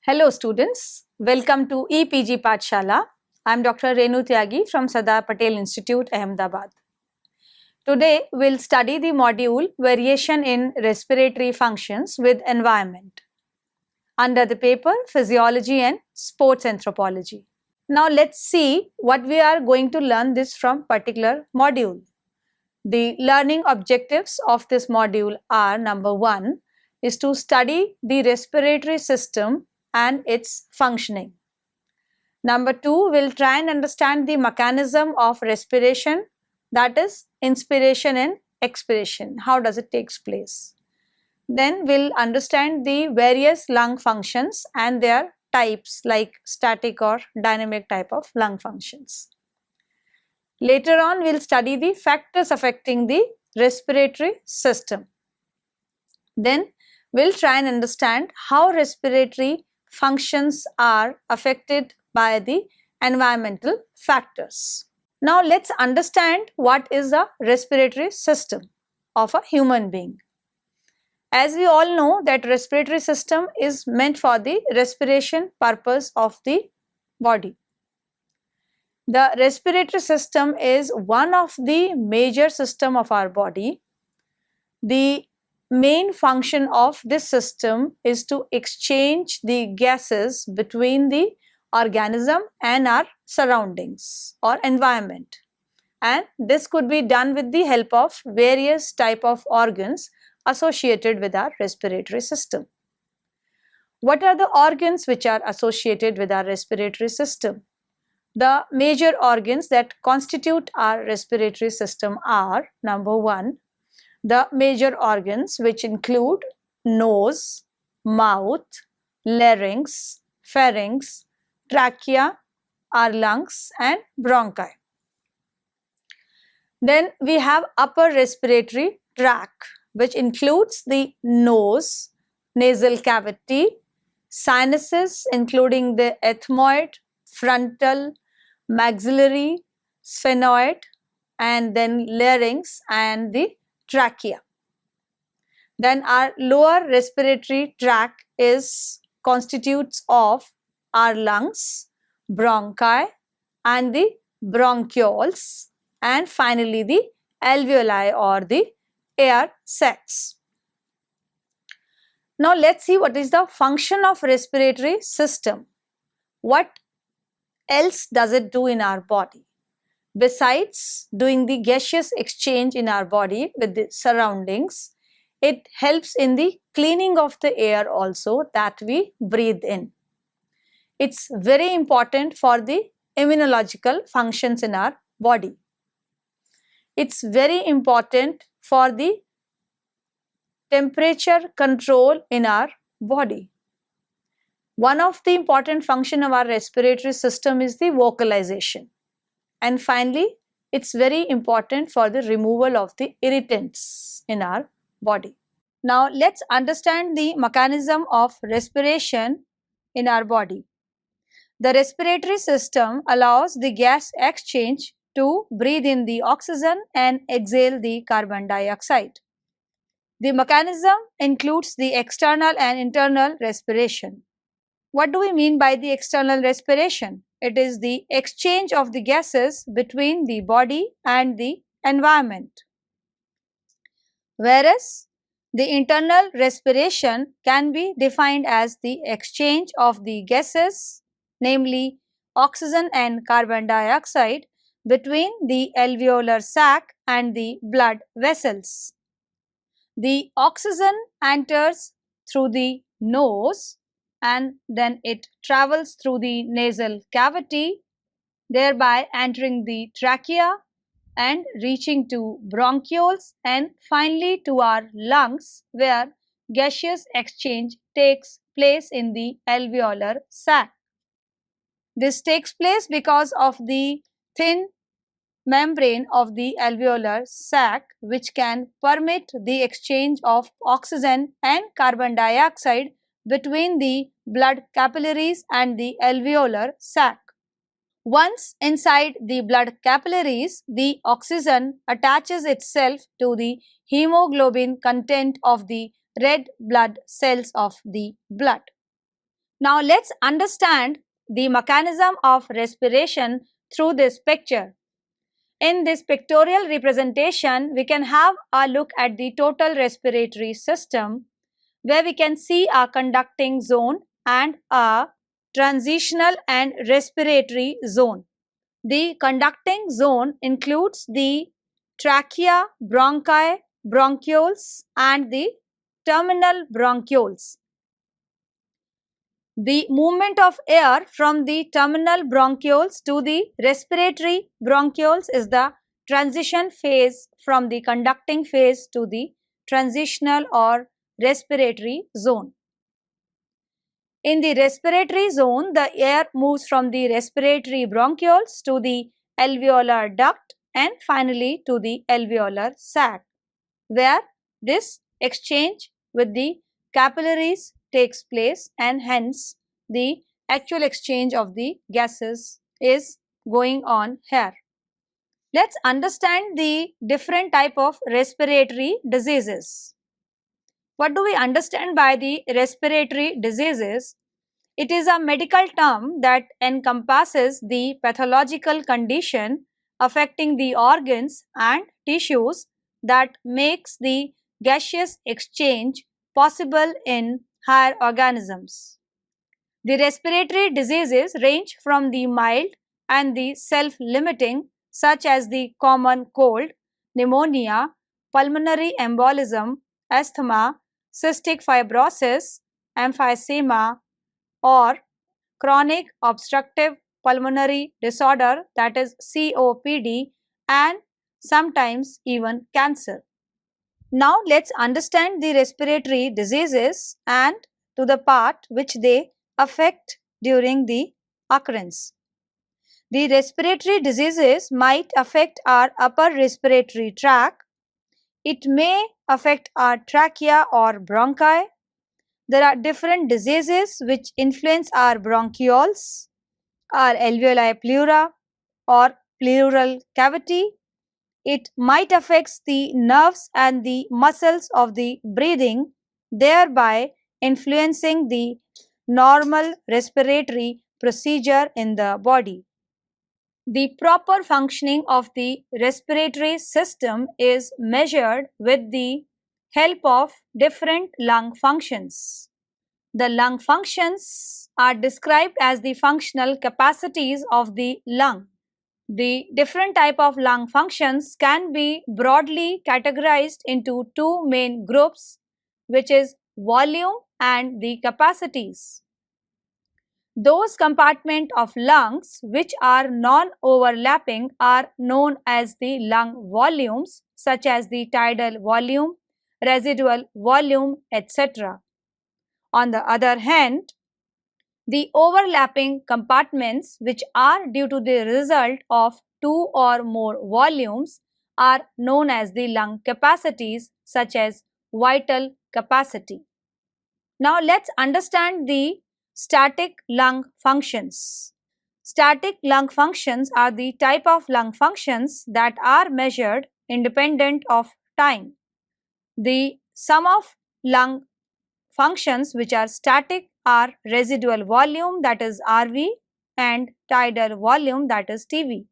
Hello students, welcome to EPG Pathshala. I am Dr. Renu Tyagi from Sardar Patel Institute, Ahmedabad. Today we will study the module Variation in Respiratory Functions with Environment under the paper Physiology and Sports Anthropology. Now let's see what we are going to learn this from particular module. The learning objectives of this module are: number 1 is to study the respiratory system and its functioning. Number 2, we'll try and understand the mechanism of respiration, that is inspiration and expiration. How does it take place? Then we'll understand the various lung functions and their types like static or dynamic type of lung functions. Later on, we'll study the factors affecting the respiratory system. Then we'll try and understand how respiratory functions are affected by the environmental factors. Now let's understand what is the respiratory system of a human being. As we all know that respiratory system is meant for the respiration purpose of the body. The respiratory system is one of the major system of our body. The main function of this system is to exchange the gases between the organism and our surroundings or environment, and this could be done with the help of various type of organs associated with our respiratory system. What are the organs which are associated with our respiratory system? The major organs that constitute our respiratory system are: number 1, the major organs which include nose, mouth, larynx, pharynx, trachea, our lungs and bronchi. Then we have upper respiratory tract which includes the nose, nasal cavity, sinuses including the ethmoid, frontal, maxillary, sphenoid, and then larynx and the trachea. Then our lower respiratory tract constitutes of our lungs, bronchi and the bronchioles, and finally the alveoli or the air sacs. Now let's see what is the function of respiratory system. What else does it do in our body? Besides doing the gaseous exchange in our body with the surroundings, it helps in the cleaning of the air also that we breathe in. It's very important for the immunological functions in our body. It's very important for the temperature control in our body. One of the important function of our respiratory system is the vocalization. And finally, it's very important for the removal of the irritants in our body. Now let's understand the mechanism of respiration in our body. The respiratory system allows the gas exchange to breathe in the oxygen and exhale the carbon dioxide. The mechanism includes the external and internal respiration. What do we mean by the external respiration? It is the exchange of the gases between the body and the environment. Whereas the internal respiration can be defined as the exchange of the gases, namely oxygen and carbon dioxide, between the alveolar sac and the blood vessels. The oxygen enters through the nose and then it travels through the nasal cavity, thereby entering the trachea and reaching to bronchioles and finally to our lungs, where gaseous exchange takes place in the alveolar sac. This takes place because of the thin membrane of the alveolar sac, which can permit the exchange of oxygen and carbon dioxide between the blood capillaries and the alveolar sac. Once inside the blood capillaries, the oxygen attaches itself to the hemoglobin content of the red blood cells of the blood. Now let's understand the mechanism of respiration through this picture. In this pictorial representation, we can have a look at the total respiratory system, where we can see a conducting zone and a transitional and respiratory zone. The conducting zone includes the trachea, bronchi, bronchioles and the terminal bronchioles. The movement of air from the terminal bronchioles to the respiratory bronchioles is the transition phase from the conducting phase to the transitional or respiratory zone. In the respiratory zone, the air moves from the respiratory bronchioles to the alveolar duct and finally to the alveolar sac, where this exchange with the capillaries takes place and hence the actual exchange of the gases is going on here. Let's understand the different type of respiratory diseases. What do we understand by the respiratory diseases? It is a medical term that encompasses the pathological condition affecting the organs and tissues that makes the gaseous exchange possible in higher organisms. The respiratory diseases range from the mild and the self-limiting, such as the common cold, pneumonia, pulmonary embolism, asthma, cystic fibrosis, emphysema, or chronic obstructive pulmonary disorder, that is COPD, and sometimes even cancer. Now let's understand the respiratory diseases and to the part which they affect during the occurrence. The respiratory diseases might affect our upper respiratory tract. It may affect our trachea or bronchi. There are different diseases which influence our bronchioles, our alveoli pleura or pleural cavity. It might affect the nerves and the muscles of the breathing, thereby influencing the normal respiratory procedure in the body. The proper functioning of the respiratory system is measured with the help of different lung functions. The lung functions are described as the functional capacities of the lung. The different type of lung functions can be broadly categorized into two main groups, which is volume and the capacities. Those compartments of lungs which are non-overlapping are known as the lung volumes, such as the tidal volume, residual volume, etc. On the other hand, the overlapping compartments, which are due to the result of two or more volumes, are known as the lung capacities, such as vital capacity. Now let's understand the static lung functions. Static lung functions are the type of lung functions that are measured independent of time. The sum of lung functions which are static are residual volume, that is RV, and tidal volume, that is TV.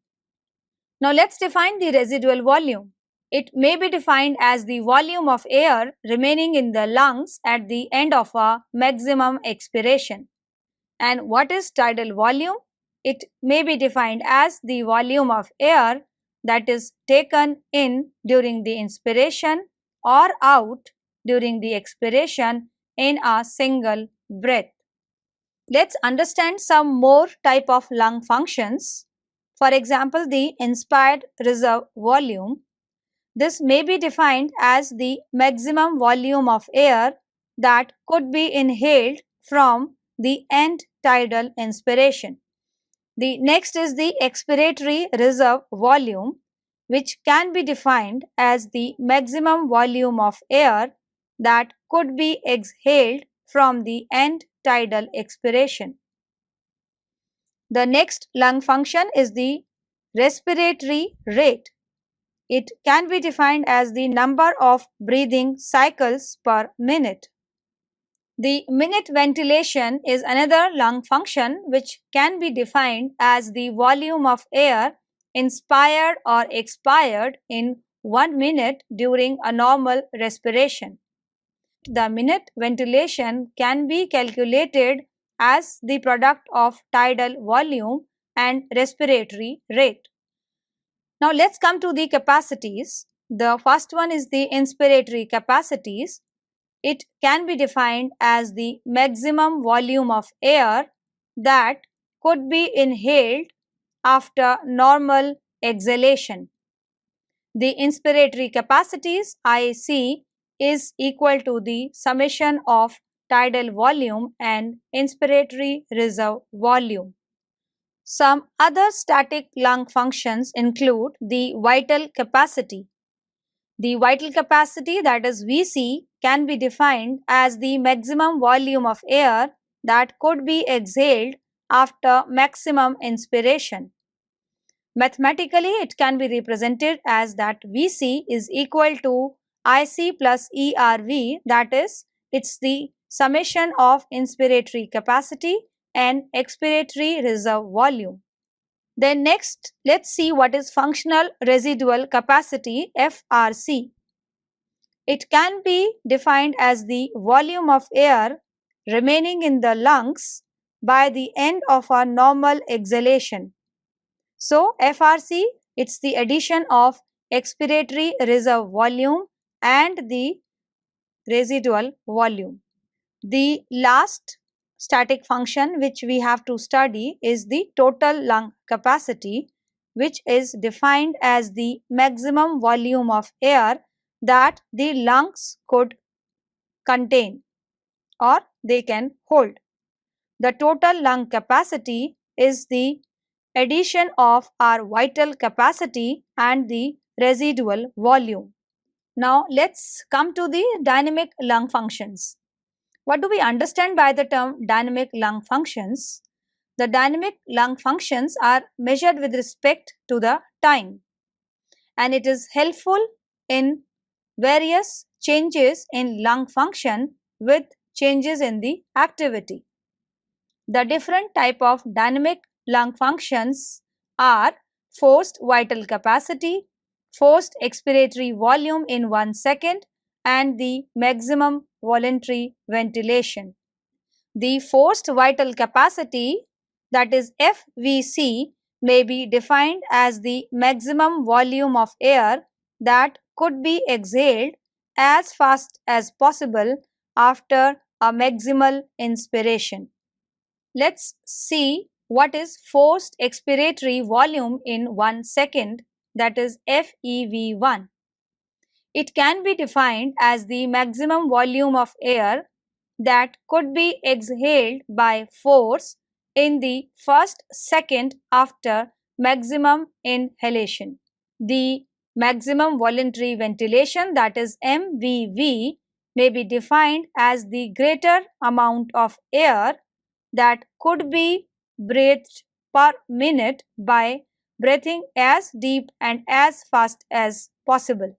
Now let's define the residual volume. It may be defined as the volume of air remaining in the lungs at the end of a maximum expiration. And what is tidal volume? It may be defined as the volume of air that is taken in during the inspiration or out during the expiration in a single breath. Let's understand some more type of lung functions. For example, the inspired reserve volume. This may be defined as the maximum volume of air that could be inhaled from the end tidal inspiration. The next is the expiratory reserve volume, which can be defined as the maximum volume of air that could be exhaled from the end tidal expiration. The next lung function is the respiratory rate. It can be defined as the number of breathing cycles per minute. The minute ventilation is another lung function which can be defined as the volume of air inspired or expired in 1 minute during a normal respiration. The minute ventilation can be calculated as the product of tidal volume and respiratory rate. Now let's come to the capacities. The first one is the inspiratory capacities. It can be defined as the maximum volume of air that could be inhaled after normal exhalation. The inspiratory capacities IC is equal to the summation of tidal volume and inspiratory reserve volume. Some other static lung functions include the vital capacity. The vital capacity, that is VC, can be defined as the maximum volume of air that could be exhaled after maximum inspiration. Mathematically, it can be represented as that VC is equal to IC plus ERV, that is, it's the summation of inspiratory capacity and expiratory reserve volume. Then next, let's see what is functional residual capacity FRC. It can be defined as the volume of air remaining in the lungs by the end of a normal exhalation. So FRC, it's the addition of expiratory reserve volume and the residual volume. The last static function which we have to study is the total lung capacity, which is defined as the maximum volume of air that the lungs could contain or they can hold. The total lung capacity is the addition of our vital capacity and the residual volume. Now let's come to the dynamic lung functions. What do we understand by the term dynamic lung functions? The dynamic lung functions are measured with respect to the time, and it is helpful in various changes in lung function with changes in the activity. The different type of dynamic lung functions are forced vital capacity, forced expiratory volume in 1 second, and the maximum voluntary ventilation. The forced vital capacity, that is FVC, may be defined as the maximum volume of air that could be exhaled as fast as possible after a maximal inspiration. Let's see what is forced expiratory volume in 1 second, that is FEV1. It can be defined as the maximum volume of air that could be exhaled by force in the first second after maximum inhalation. The maximum voluntary ventilation, that is MVV, may be defined as the greater amount of air that could be breathed per minute by breathing as deep and as fast as possible.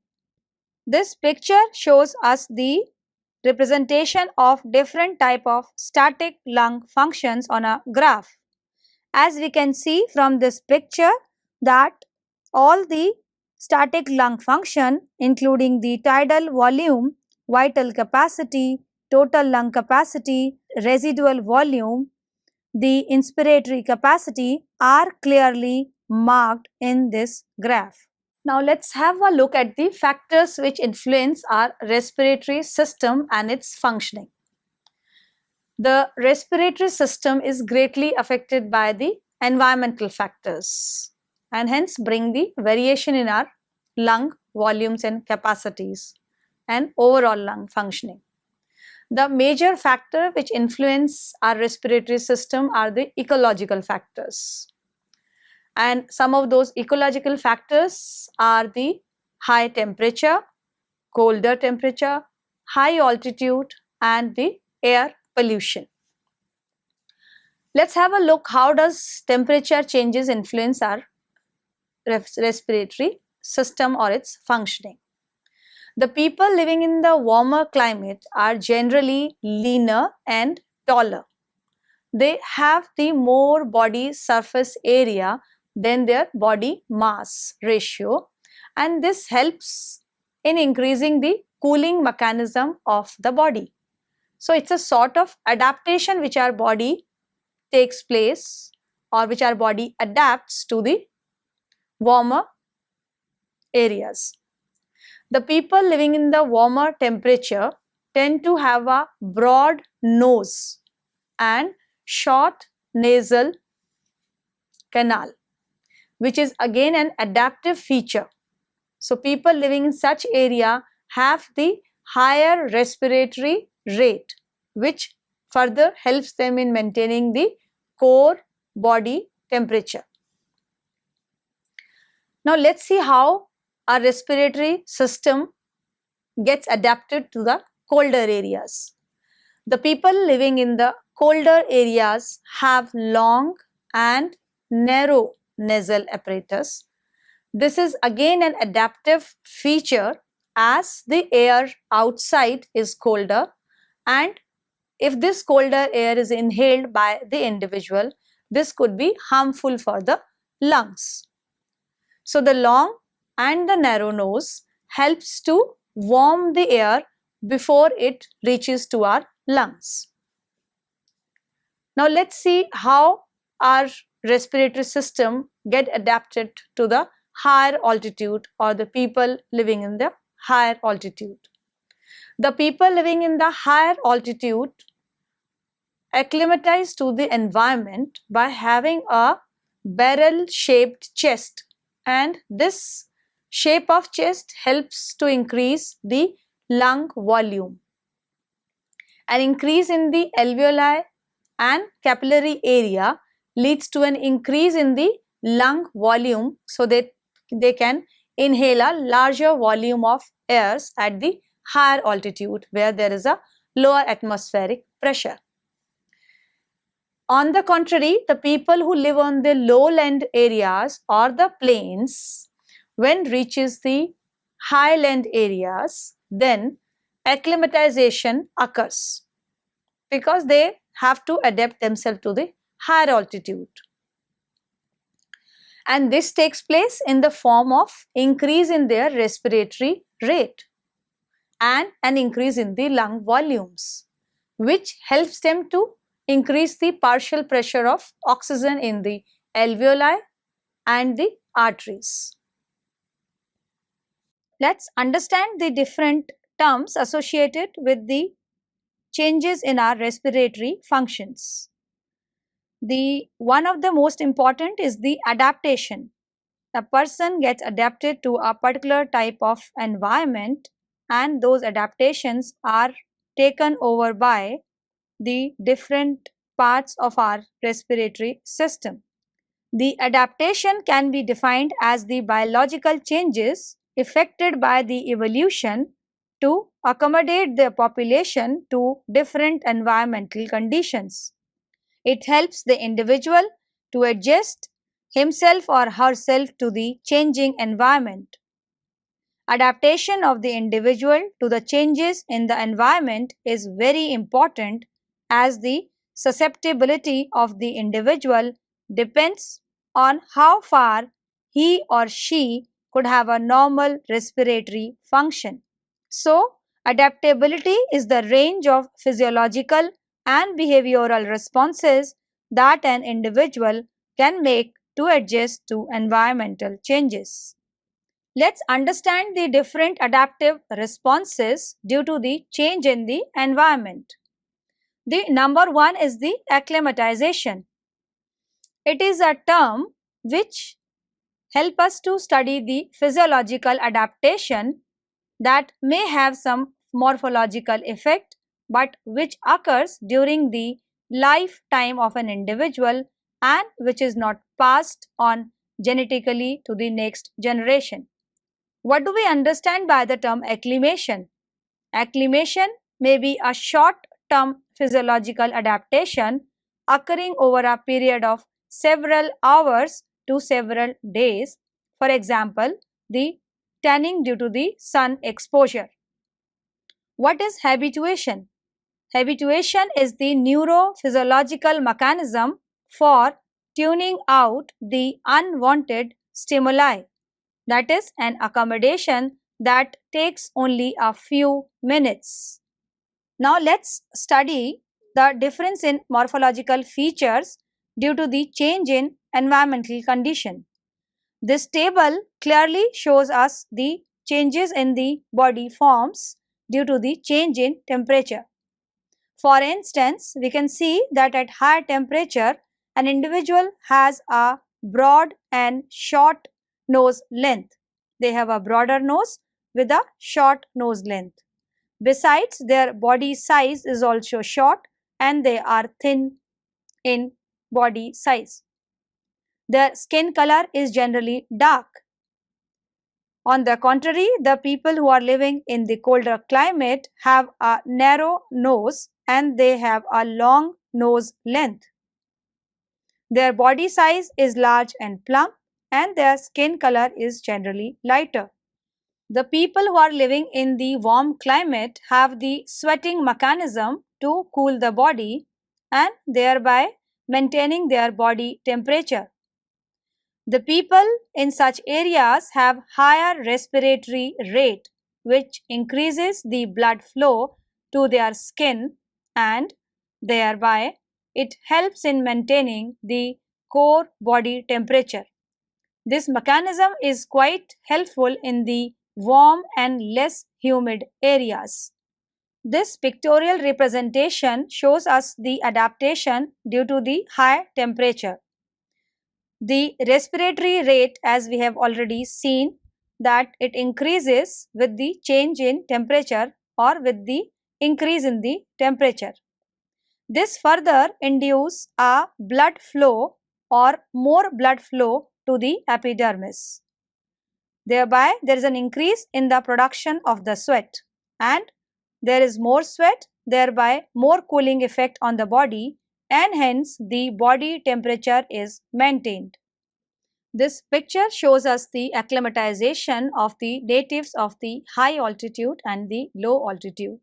This picture shows us the representation of different type of static lung functions on a graph. As we can see from this picture that all the static lung function, including the tidal volume, vital capacity, total lung capacity, residual volume, the inspiratory capacity, are clearly marked in this graph. Now let's have a look at the factors which influence our respiratory system and its functioning. The respiratory system is greatly affected by the environmental factors and hence bring the variation in our lung volumes and capacities and overall lung functioning. The major factor which influence our respiratory system are the ecological factors. And some of those ecological factors are the high temperature, colder temperature, high altitude, and the air pollution. Let's have a look how does temperature changes influence our respiratory system or its functioning. The people living in the warmer climate are generally leaner and taller. They have the more body surface area than their body mass ratio, and this helps in increasing the cooling mechanism of the body. So it's a sort of adaptation which our body takes place, or which our body adapts to the warmer areas. The people living in the warmer temperature tend to have a broad nose and short nasal canal, which is again an adaptive feature. So people living in such area have the higher respiratory rate, which further helps them in maintaining the core body temperature. Now let's see how our respiratory system gets adapted to the colder areas. The people living in the colder areas have long and narrow nasal apparatus. This is again an adaptive feature as the air outside is colder, and if this colder air is inhaled by the individual, this could be harmful for the lungs. So the long and the narrow nose helps to warm the air before it reaches to our lungs. Now let's see how our respiratory system get adapted to the higher altitude, or the people living in the higher altitude. The people living in the higher altitude acclimatize to the environment by having a barrel shaped chest, and this shape of chest helps to increase the lung volume. An increase in the alveoli and capillary area leads to an increase in the lung volume, so that they can inhale a larger volume of airs at the higher altitude where there is a lower atmospheric pressure. On the contrary, the people who live on the lowland areas or the plains, when reaches the highland areas, then acclimatization occurs because they have to adapt themselves to the higher altitude. And this takes place in the form of increase in their respiratory rate and an increase in the lung volumes, which helps them to increase the partial pressure of oxygen in the alveoli and the arteries. Let's understand the different terms associated with the changes in our respiratory functions. One of the most important is the adaptation. A person gets adapted to a particular type of environment, and those adaptations are taken over by the different parts of our respiratory system. The adaptation can be defined as the biological changes effected by the evolution to accommodate the population to different environmental conditions. It helps the individual to adjust himself or herself to the changing environment. Adaptation of the individual to the changes in the environment is very important, as the susceptibility of the individual depends on how far he or she could have a normal respiratory function. So, adaptability is the range of physiological and behavioral responses that an individual can make to adjust to environmental changes. Let's understand the different adaptive responses due to the change in the environment. The number one is the acclimatization. It is a term which helps us to study the physiological adaptation that may have some morphological effect, but which occurs during the lifetime of an individual and which is not passed on genetically to the next generation. What do we understand by the term acclimation? Acclimation may be a short-term physiological adaptation occurring over a period of several hours to several days. For example, the tanning due to the sun exposure. What is habituation? Habituation is the neurophysiological mechanism for tuning out the unwanted stimuli. That is an accommodation that takes only a few minutes. Now let's study the difference in morphological features due to the change in environmental condition. This table clearly shows us the changes in the body forms due to the change in temperature. For instance, we can see that at higher temperature, an individual has a broad and short nose length. They have a broader nose with a short nose length. Besides, their body size is also short and they are thin in body size. Their skin color is generally dark. On the contrary, the people who are living in the colder climate have a narrow nose and they have a long nose length. Their body size is large and plump and their skin color is generally lighter. The people who are living in the warm climate have the sweating mechanism to cool the body and thereby maintaining their body temperature. The people in such areas have higher respiratory rate, which increases the blood flow to their skin and thereby it helps in maintaining the core body temperature. This mechanism is quite helpful in the warm and less humid areas. This pictorial representation shows us the adaptation due to the high temperature. The respiratory rate, as we have already seen, that it increases with the change in temperature or with the increase in the temperature. This further induces a blood flow or more blood flow to the epidermis. Thereby, there is an increase in the production of the sweat and there is more sweat, thereby more cooling effect on the body and hence the body temperature is maintained. This picture shows us the acclimatization of the natives of the high altitude and the low altitude.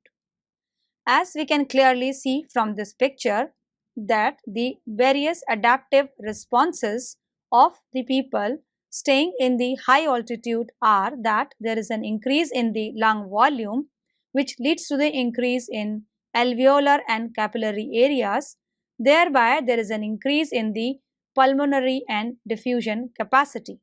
As we can clearly see from this picture that the various adaptive responses of the people staying in the high altitude are that there is an increase in the lung volume which leads to the increase in alveolar and capillary areas. Thereby, there is an increase in the pulmonary and diffusion capacity.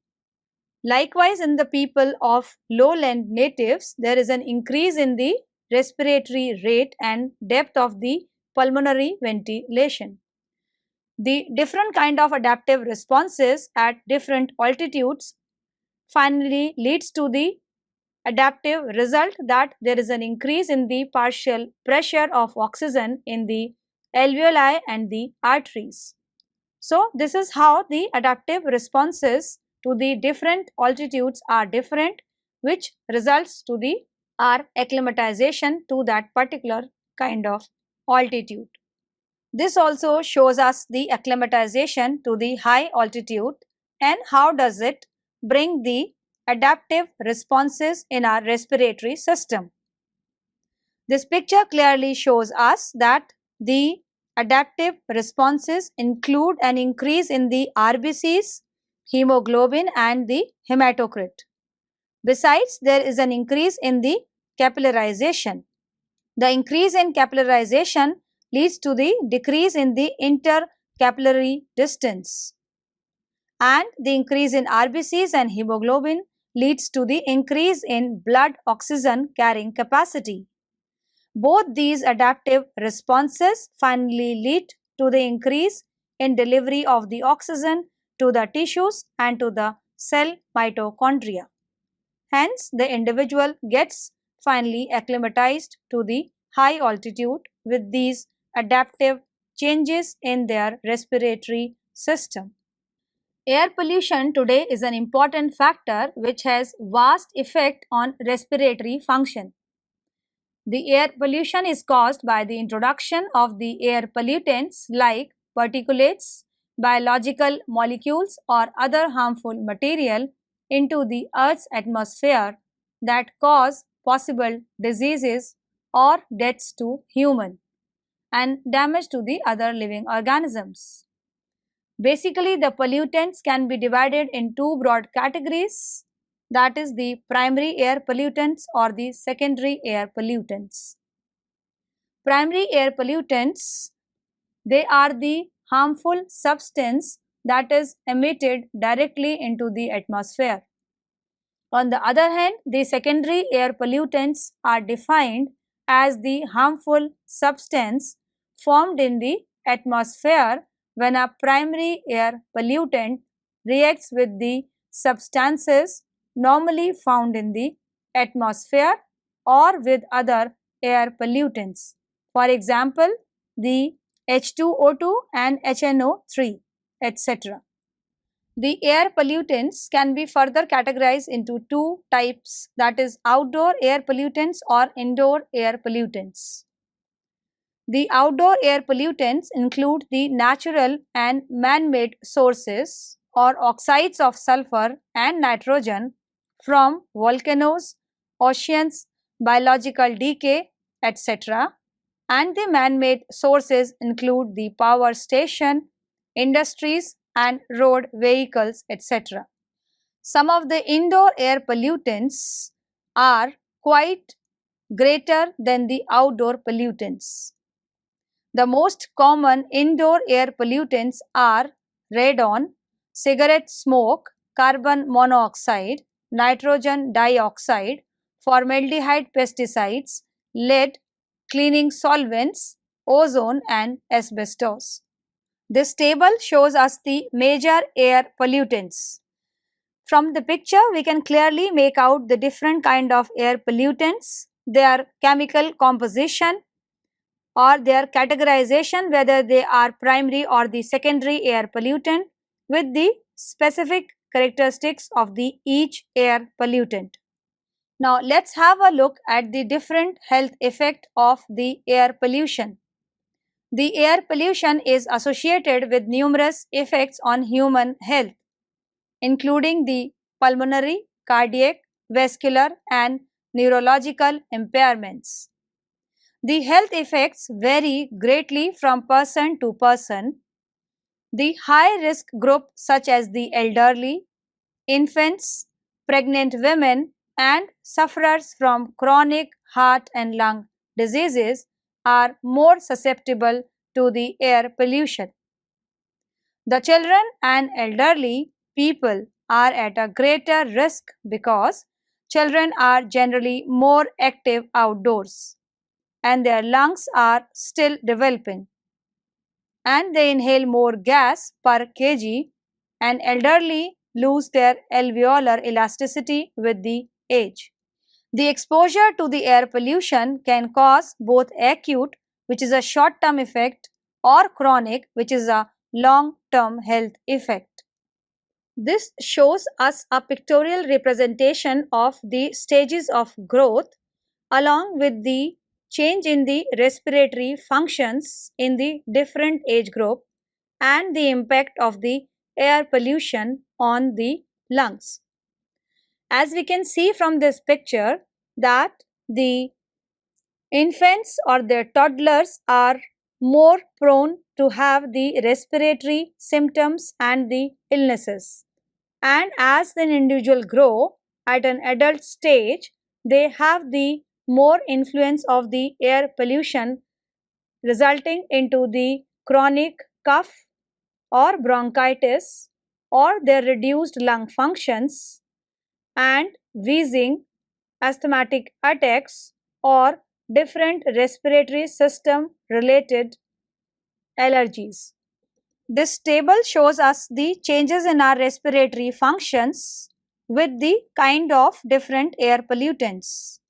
Likewise, in the people of lowland natives, there is an increase in the respiratory rate and depth of the pulmonary ventilation. The different kind of adaptive responses at different altitudes finally leads to the adaptive result that there is an increase in the partial pressure of oxygen in the alveoli and the arteries. So, this is how the adaptive responses to the different altitudes are different, which results to the our acclimatization to that particular kind of altitude. This also shows us the acclimatization to the high altitude and how does it bring the adaptive responses in our respiratory system. This picture clearly shows us that the adaptive responses include an increase in the RBCs, hemoglobin and the hematocrit. Besides, there is an increase in the capillarization. The increase in capillarization leads to the decrease in the intercapillary distance. And the increase in RBCs and hemoglobin leads to the increase in blood oxygen carrying capacity. Both these adaptive responses finally lead to the increase in delivery of the oxygen to the tissues and to the cell mitochondria. Hence, the individual gets finally acclimatized to the high altitude with these adaptive changes in their respiratory system. Air pollution today is an important factor which has vast effect on respiratory function. The air pollution is caused by the introduction of the air pollutants like particulates, biological molecules or other harmful material into the Earth's atmosphere that cause possible diseases or deaths to human and damage to the other living organisms. Basically, the pollutants can be divided in two broad categories, that is the primary air pollutants or the secondary air pollutants. Primary air pollutants, they are the harmful substance that is emitted directly into the atmosphere. On the other hand, the secondary air pollutants are defined as the harmful substance formed in the atmosphere when a primary air pollutant reacts with the substances normally found in the atmosphere or with other air pollutants. For example, the H2O2 and HNO3, etc. The air pollutants can be further categorized into two types, that is outdoor air pollutants or indoor air pollutants. The outdoor air pollutants include the natural and man-made sources or oxides of sulfur and nitrogen from volcanoes, oceans, biological decay, etc. And the man-made sources include the power station, industries and road vehicles, etc. Some of the indoor air pollutants are quite greater than the outdoor pollutants. The most common indoor air pollutants are radon, cigarette smoke, carbon monoxide, nitrogen dioxide, formaldehyde pesticides, lead, cleaning solvents, ozone and asbestos. This table shows us the major air pollutants. From the picture, we can clearly make out the different kind of air pollutants, their chemical composition or their categorization, whether they are primary or the secondary air pollutant with the specific characteristics of the each air pollutant. Now let's have a look at the different health effect of the air pollution. The air pollution is associated with numerous effects on human health, including the pulmonary, cardiac, vascular and neurological impairments. The health effects vary greatly from person to person. The high-risk group such as the elderly, infants, pregnant women and sufferers from chronic heart and lung diseases are more susceptible to the air pollution. The children and elderly people are at a greater risk because children are generally more active outdoors and their lungs are still developing and they inhale more gas per kg, and elderly lose their alveolar elasticity with the age. The exposure to the air pollution can cause both acute, which is a short-term effect, or chronic, which is a long-term health effect. This shows us a pictorial representation of the stages of growth along with the change in the respiratory functions in the different age group and the impact of the air pollution on the lungs. As we can see from this picture that the infants or their toddlers are more prone to have the respiratory symptoms and the illnesses. And as an individual grow at an adult stage, they have the more influence of the air pollution resulting into the chronic cough or bronchitis or their reduced lung functions and wheezing, asthmatic attacks or different respiratory system related allergies. This table shows us the changes in our respiratory functions with the kind of different air pollutants.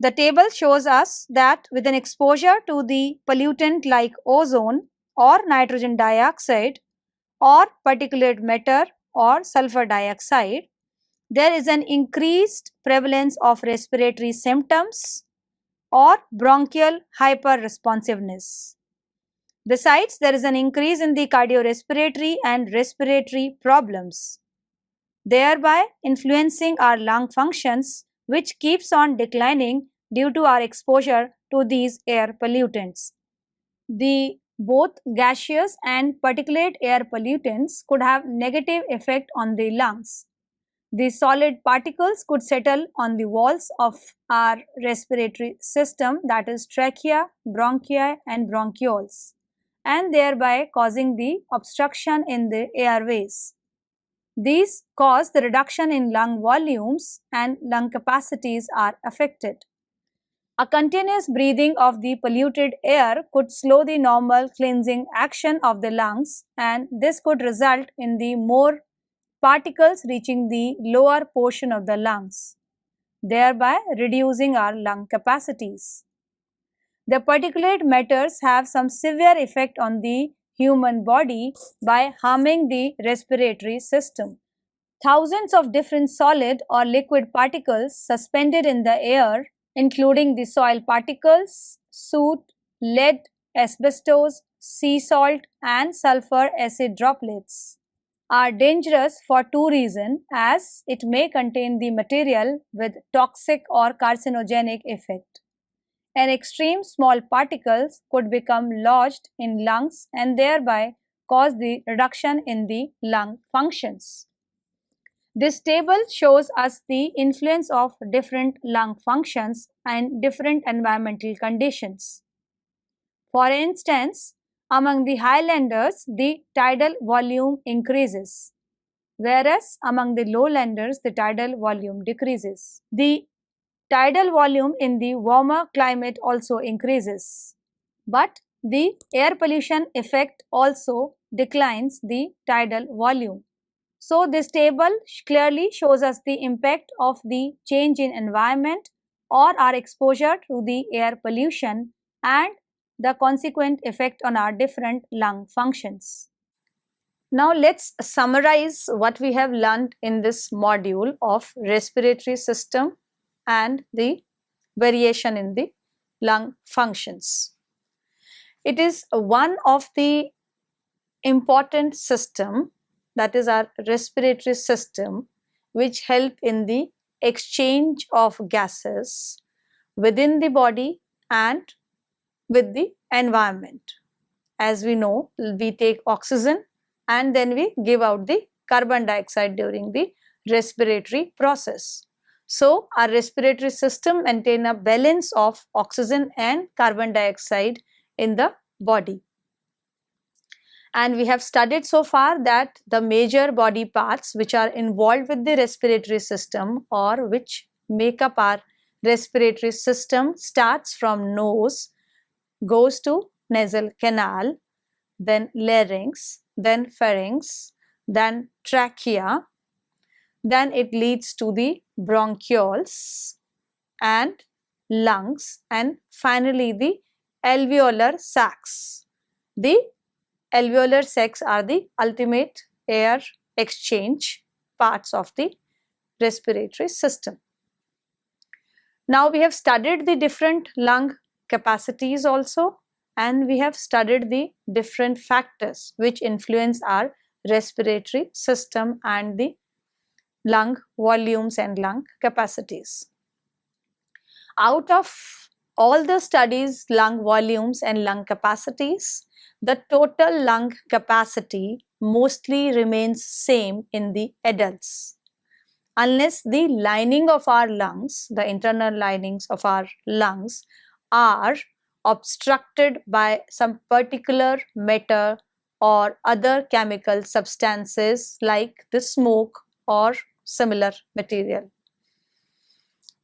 The table shows us that with an exposure to the pollutant like ozone or nitrogen dioxide or particulate matter or sulfur dioxide, there is an increased prevalence of respiratory symptoms or bronchial hyperresponsiveness. Besides, there is an increase in the cardiorespiratory and respiratory problems, thereby influencing our lung functions which keeps on declining due to our exposure to these air pollutants. The both gaseous and particulate air pollutants could have negative effect on the lungs. The solid particles could settle on the walls of our respiratory system, that is trachea, bronchi and bronchioles, and thereby causing the obstruction in the airways. These cause the reduction in lung volumes and lung capacities are affected. A continuous breathing of the polluted air could slow the normal cleansing action of the lungs, and this could result in the more particles reaching the lower portion of the lungs, thereby reducing our lung capacities. The particulate matters have some severe effect on the human body by harming the respiratory system. Thousands of different solid or liquid particles suspended in the air, including the soil particles, soot, lead, asbestos, sea salt and sulfur acid droplets, are dangerous for two reasons, as it may contain the material with toxic or carcinogenic effect. And extreme small particles could become lodged in lungs and thereby cause the reduction in the lung functions. This table shows us the influence of different lung functions and different environmental conditions. For instance, among the highlanders, the tidal volume increases, whereas among the lowlanders, the tidal volume decreases. The tidal volume in the warmer climate also increases, but the air pollution effect also declines the tidal volume. So, this table clearly shows us the impact of the change in environment or our exposure to the air pollution and the consequent effect on our different lung functions. Now, let's summarize what we have learned in this module of respiratory system and the variation in the lung functions. It is one of the important system, that is our respiratory system, which help in the exchange of gases within the body and with the environment. As we know, we take oxygen and then we give out the carbon dioxide during the respiratory process. So, our respiratory system maintain a balance of oxygen and carbon dioxide in the body. And we have studied so far that the major body parts which are involved with the respiratory system or which make up our respiratory system starts from nose, goes to nasal canal, then larynx, then pharynx, then trachea, then it leads to the bronchioles and lungs, and finally the alveolar sacs. The alveolar sacs are the ultimate air exchange parts of the respiratory system. Now we have studied the different lung capacities also, and we have studied the different factors which influence our respiratory system and the lung volumes and lung capacities. Out of all the studies, lung volumes and lung capacities, the total lung capacity mostly remains same in the adults, unless the lining of our lungs, the internal linings of our lungs, are obstructed by some particular matter or other chemical substances like the smoke or similar material.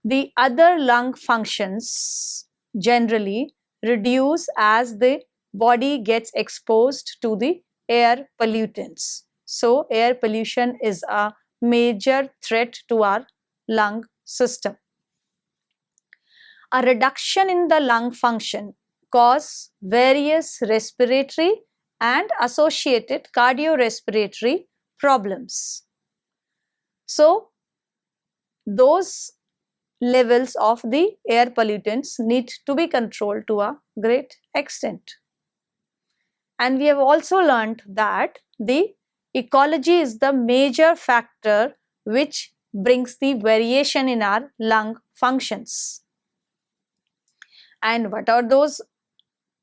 The other lung functions generally reduce as the body gets exposed to the air pollutants. So, air pollution is a major threat to our lung system. A reduction in the lung function causes various respiratory and associated cardiorespiratory problems. So, those levels of the air pollutants need to be controlled to a great extent. And we have also learned that the ecology is the major factor which brings the variation in our lung functions. And what are those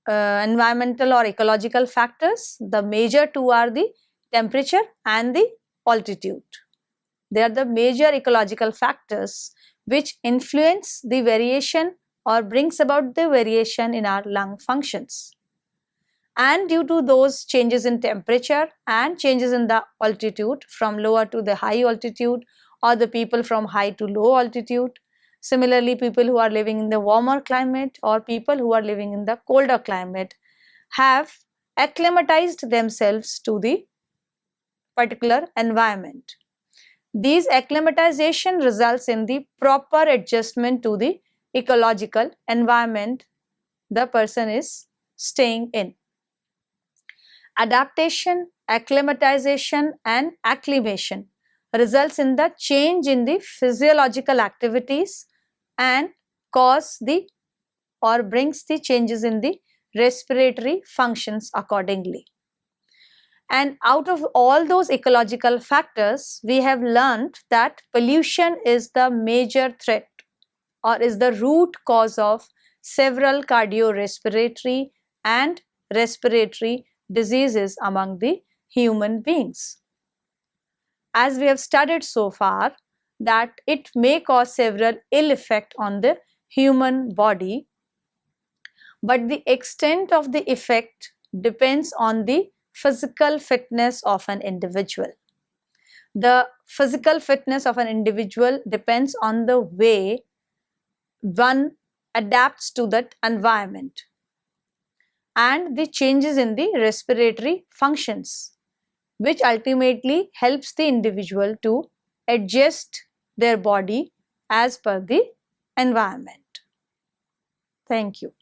environmental or ecological factors? The major two are the temperature and the altitude. They are the major ecological factors which influence the variation or brings about the variation in our lung functions. And due to those changes in temperature and changes in the altitude from lower to the high altitude, or the people from high to low altitude, similarly people who are living in the warmer climate or people who are living in the colder climate have acclimatized themselves to the particular environment. These acclimatization results in the proper adjustment to the ecological environment the person is staying in. Adaptation, acclimatization and acclimation results in the change in the physiological activities and cause the or brings the changes in the respiratory functions accordingly. And out of all those ecological factors, we have learned that pollution is the major threat or is the root cause of several cardiorespiratory and respiratory diseases among the human beings. As we have studied so far, that it may cause several ill effects on the human body, but the extent of the effect depends on the physical fitness of an individual. The physical fitness of an individual depends on the way one adapts to that environment and the changes in the respiratory functions, which ultimately helps the individual to adjust their body as per the environment. Thank you.